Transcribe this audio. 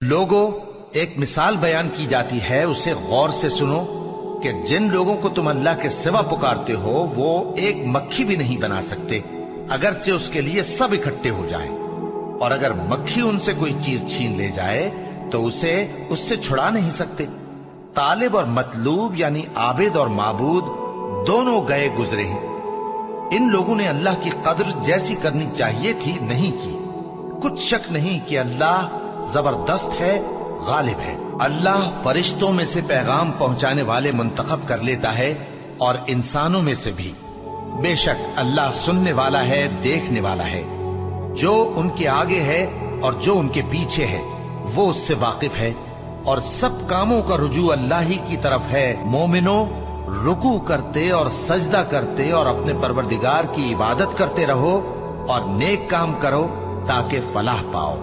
लोगों, एक मिसाल बयान की जाती है, उसे गौर से सुनो कि जिन लोगों को तुम अल्लाह के सिवा पुकारते हो वो एक मक्खी भी नहीं बना सकते, अगरचे उसके लिए सब इकट्ठे हो जाएं। और अगर मक्खी उनसे कोई चीज छीन ले जाए तो उसे उससे छुड़ा नहीं सकते। तालिब और मतलूब यानी आबिद और माबूद दोनों गए गुजरे हैं। इन लोगों ने अल्लाह की कद्र जैसी करनी चाहिए थी नहीं की। कुछ शक नहीं कि अल्लाह जबरदस्त है, गालिब है। अल्लाह फरिश्तों में से पैगाम पहुंचाने वाले मुंतखब कर लेता है और इंसानों में से भी। बेशक अल्लाह सुनने वाला है, देखने वाला है। जो उनके आगे है और जो उनके पीछे है वो उससे वाकिफ है। और सब कामों का रुजू अल्लाह ही की तरफ है। मोमिनो, रुकू करते और सजदा करते और अपने परवरदिगार की इबादत करते रहो और नेक काम करो ताकि फलाह पाओ।